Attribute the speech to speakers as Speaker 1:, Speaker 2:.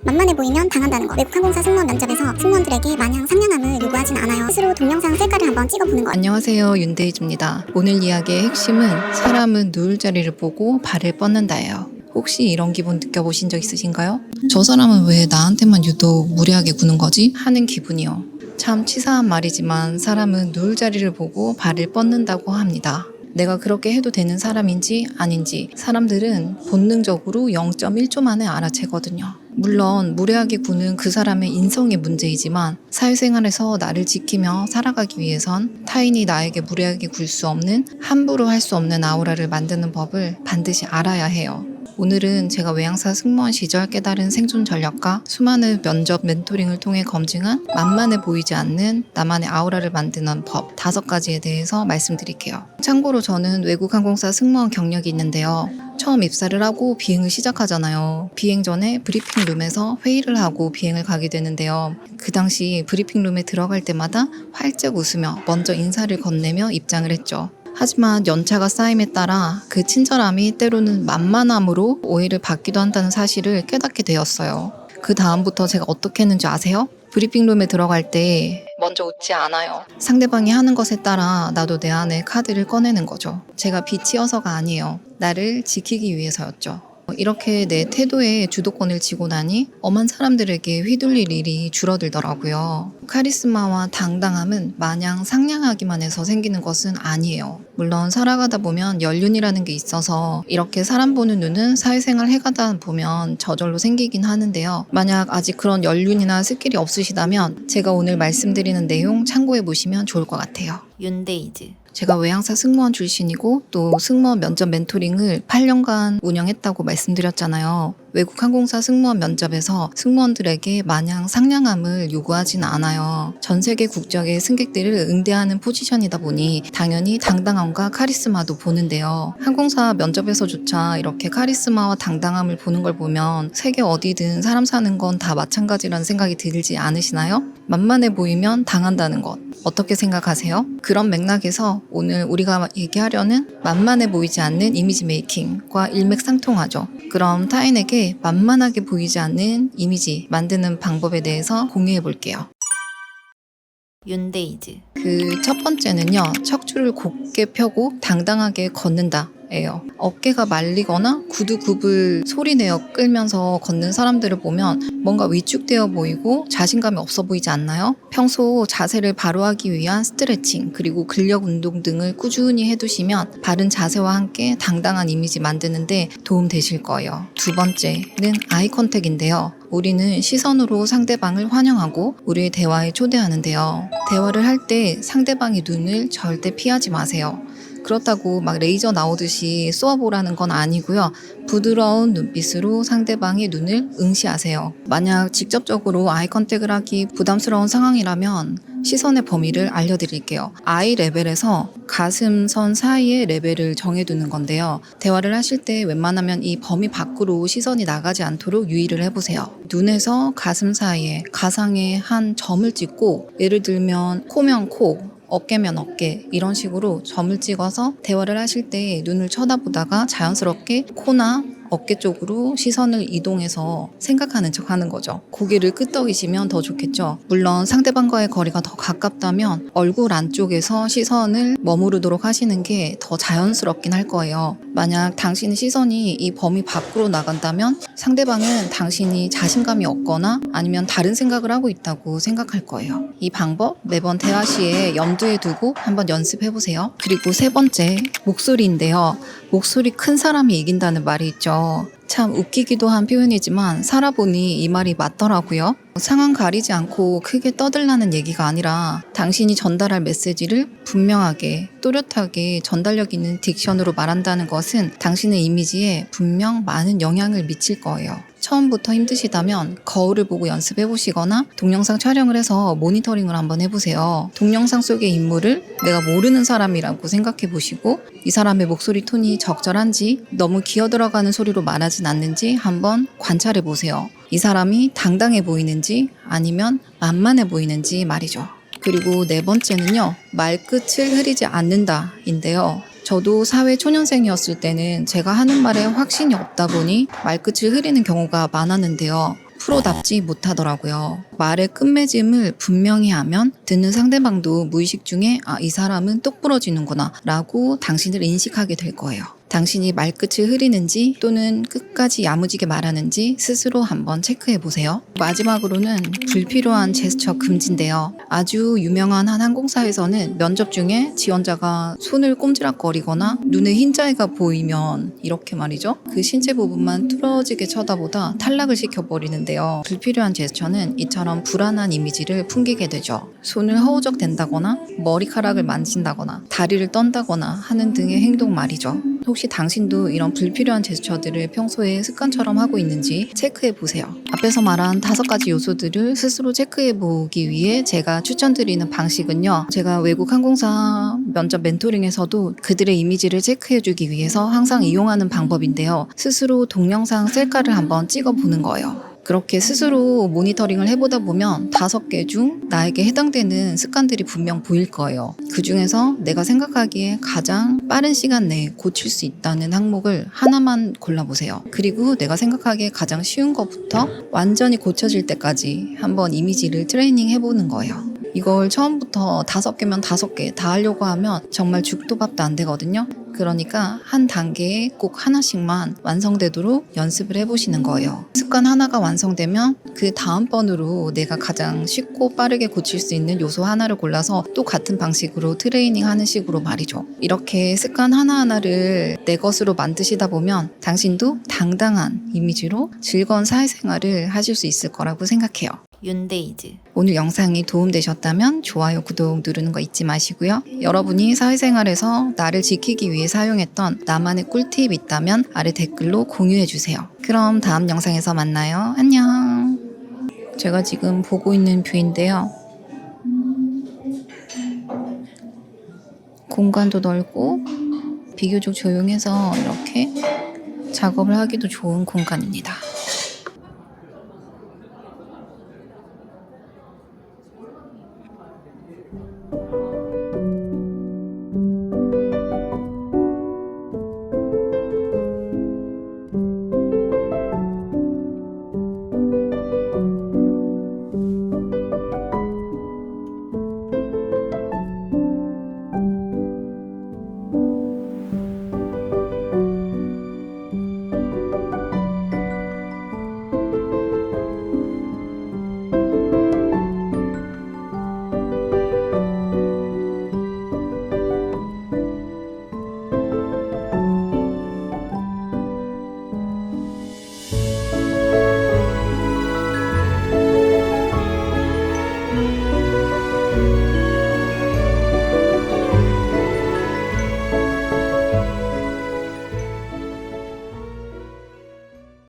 Speaker 1: 만만해 보이면 당한다는 것. 외국 항공사 승무원 면접에서 승무원들에게 마냥 상냥함을 요구하진 않아요. 스스로 동영상 셀카를 한번 찍어보는 것.
Speaker 2: 안녕하세요, 윤대희입니다. 오늘 이야기의 핵심은 사람은 누울 자리를 보고 발을 뻗는다예요. 혹시 이런 기분 느껴보신 적 있으신가요? 저 사람은 왜 나한테만 유독 무례하게 구는 거지? 하는 기분이요. 참 치사한 말이지만 사람은 누울 자리를 보고 발을 뻗는다고 합니다. 내가 그렇게 해도 되는 사람인지 아닌지 사람들은 본능적으로 0.1초 만에 알아채거든요. 물론 무례하게 구는 그 사람의 인성의 문제이지만 사회생활에서 나를 지키며 살아가기 위해선 타인이 나에게 무례하게 굴 수 없는, 함부로 할 수 없는 아우라를 만드는 법을 반드시 알아야 해요. 오늘은 제가 외항사 승무원 시절 깨달은 생존 전략과 수많은 면접 멘토링을 통해 검증한 만만해 보이지 않는 나만의 아우라를 만드는 법 5가지에 대해서 말씀드릴게요. 참고로 저는 외국 항공사 승무원 경력이 있는데요. 처음 입사를 하고 비행을 시작하잖아요. 비행 전에 브리핑룸에서 회의를 하고 비행을 가게 되는데요. 그 당시 브리핑룸에 들어갈 때마다 활짝 웃으며 먼저 인사를 건네며 입장을 했죠. 하지만 연차가 쌓임에 따라 그 친절함이 때로는 만만함으로 오해를 받기도 한다는 사실을 깨닫게 되었어요. 그 다음부터 제가 어떻게 했는지 아세요? 브리핑룸에 들어갈 때 먼저 웃지 않아요. 상대방이 하는 것에 따라 나도 내 안에 카드를 꺼내는 거죠. 제가 빛이어서가 아니에요. 나를 지키기 위해서였죠. 이렇게 내 태도에 주도권을 쥐고 나니 엄한 사람들에게 휘둘릴 일이 줄어들더라고요. 카리스마와 당당함은 마냥 상냥하기만 해서 생기는 것은 아니에요. 물론 살아가다 보면 연륜이라는 게 있어서 이렇게 사람 보는 눈은 사회생활 해가다 보면 저절로 생기긴 하는데요. 만약 아직 그런 연륜이나 스킬이 없으시다면 제가 오늘 말씀드리는 내용 참고해 보시면 좋을 것 같아요. 윤데이즈. 제가 외항사 승무원 출신이고 또 승무원 면접 멘토링을 8년간 운영했다고 말씀드렸잖아요. 외국 항공사 승무원 면접에서 승무원들에게 마냥 상냥함을 요구하진 않아요. 전 세계 국적의 승객들을 응대하는 포지션이다 보니 당연히 당당함과 카리스마도 보는데요. 항공사 면접에서조차 이렇게 카리스마와 당당함을 보는 걸 보면 세계 어디든 사람 사는 건 다 마찬가지라는 생각이 들지 않으시나요? 만만해 보이면 당한다는 것. 어떻게 생각하세요? 그런 맥락에서 오늘 우리가 얘기하려는 만만해 보이지 않는 이미지 메이킹과 일맥상통하죠. 그럼 타인에게 만만하게 보이지 않는 이미지 만드는 방법에 대해서 공유해 볼게요. 윤데이즈. 그 첫 번째는요, 척추를 곧게 펴고 당당하게 걷는다. 예요. 어깨가 말리거나 구두 굽을 소리내어 끌면서 걷는 사람들을 보면 뭔가 위축되어 보이고 자신감이 없어 보이지 않나요? 평소 자세를 바로 하기 위한 스트레칭 그리고 근력 운동 등을 꾸준히 해두시면 바른 자세와 함께 당당한 이미지 만드는데 도움 되실 거예요. 두 번째는 아이 컨택인데요. 우리는 시선으로 상대방을 환영하고 우리의 대화에 초대하는데요. 대화를 할 때 상대방의 눈을 절대 피하지 마세요. 그렇다고 막 레이저 나오듯이 쏘아보라는 건 아니고요. 부드러운 눈빛으로 상대방의 눈을 응시하세요. 만약 직접적으로 아이 컨택을 하기 부담스러운 상황이라면 시선의 범위를 알려드릴게요. 아이 레벨에서 가슴선 사이의 레벨을 정해두는 건데요. 대화를 하실 때 웬만하면 이 범위 밖으로 시선이 나가지 않도록 유의를 해보세요. 눈에서 가슴 사이에 가상의 한 점을 찍고 예를 들면 코면 코, 어깨면 어깨 이런 식으로 점을 찍어서 대화를 하실 때 눈을 쳐다보다가 자연스럽게 코나 어깨 쪽으로 시선을 이동해서 생각하는 척 하는 거죠. 고개를 끄덕이시면 더 좋겠죠. 물론 상대방과의 거리가 더 가깝다면 얼굴 안쪽에서 시선을 머무르도록 하시는 게 더 자연스럽긴 할 거예요. 만약 당신의 시선이 이 범위 밖으로 나간다면 상대방은 당신이 자신감이 없거나 아니면 다른 생각을 하고 있다고 생각할 거예요. 이 방법 매번 대화 시에 염두에 두고 한번 연습해보세요. 그리고 세 번째, 목소리인데요. 목소리 큰 사람이 이긴다는 말이 있죠. 참 웃기기도 한 표현이지만 살아보니 이 말이 맞더라고요. 상황 가리지 않고 크게 떠들라는 얘기가 아니라 당신이 전달할 메시지를 분명하게 또렷하게 전달력 있는 딕션으로 말한다는 것은 당신의 이미지에 분명 많은 영향을 미칠 거예요. 처음부터 힘드시다면 거울을 보고 연습해보시거나 동영상 촬영을 해서 모니터링을 한번 해보세요. 동영상 속의 인물을 내가 모르는 사람이라고 생각해보시고 이 사람의 목소리 톤이 적절한지 너무 기어들어가는 소리로 말하진 않는지 한번 관찰해보세요. 이 사람이 당당해 보이는지 아니면 만만해 보이는지 말이죠. 그리고 네 번째는요, 말끝을 흐리지 않는다인데요. 저도 사회 초년생이었을 때는 제가 하는 말에 확신이 없다 보니 말끝을 흐리는 경우가 많았는데요. 프로답지 못하더라고요. 말의 끝맺음을 분명히 하면 듣는 상대방도 무의식 중에 이 사람은 똑 부러지는구나 라고 당신을 인식하게 될 거예요. 당신이 말끝을 흐리는지 또는 끝까지 야무지게 말하는지 스스로 한번 체크해 보세요. 마지막으로는 불필요한 제스처 금지인데요. 아주 유명한 한 항공사에서는 면접 중에 지원자가 손을 꼼지락거리거나 눈에 흰자위가 보이면 이렇게 말이죠. 그 신체 부분만 뚫어지게 쳐다보다 탈락을 시켜버리는데요. 불필요한 제스처는 이처럼 불안한 이미지를 풍기게 되죠. 손을 허우적 댄다거나 머리카락을 만진다거나 다리를 떤다거나 하는 등의 행동 말이죠. 혹시 당신도 이런 불필요한 제스처들을 평소에 습관처럼 하고 있는지 체크해 보세요. 앞에서 말한 5가지 요소들을 스스로 체크해 보기 위해 제가 추천드리는 방식은요. 제가 외국 항공사 면접 멘토링에서도 그들의 이미지를 체크해 주기 위해서 항상 이용하는 방법인데요. 스스로 동영상 셀카를 한번 찍어 보는 거예요. 그렇게 스스로 모니터링을 해보다 보면 5개 중 나에게 해당되는 습관들이 분명 보일 거예요. 그 중에서 내가 생각하기에 가장 빠른 시간 내에 고칠 수 있다는 항목을 하나만 골라보세요. 그리고 내가 생각하기에 가장 쉬운 것부터 완전히 고쳐질 때까지 한번 이미지를 트레이닝 해보는 거예요. 이걸 처음부터 5개면 5개 다 하려고 하면 정말 죽도 밥도 안 되거든요. 그러니까 한 단계에 꼭 하나씩만 완성되도록 연습을 해보시는 거예요. 습관 하나가 완성되면 그 다음번으로 내가 가장 쉽고 빠르게 고칠 수 있는 요소 하나를 골라서 또 같은 방식으로 트레이닝 하는 식으로 말이죠. 이렇게 습관 하나하나를 내 것으로 만드시다 보면 당신도 당당한 이미지로 즐거운 사회생활을 하실 수 있을 거라고 생각해요. 윤데이즈. 오늘 영상이 도움되셨다면 좋아요, 구독 누르는 거 잊지 마시고요. 여러분이 사회생활에서 나를 지키기 위해 사용했던 나만의 꿀팁 있다면 아래 댓글로 공유해주세요. 그럼 다음 영상에서 만나요. 안녕. 제가 지금 보고 있는 뷰인데요. 공간도 넓고 비교적 조용해서 이렇게 작업을 하기도 좋은 공간입니다.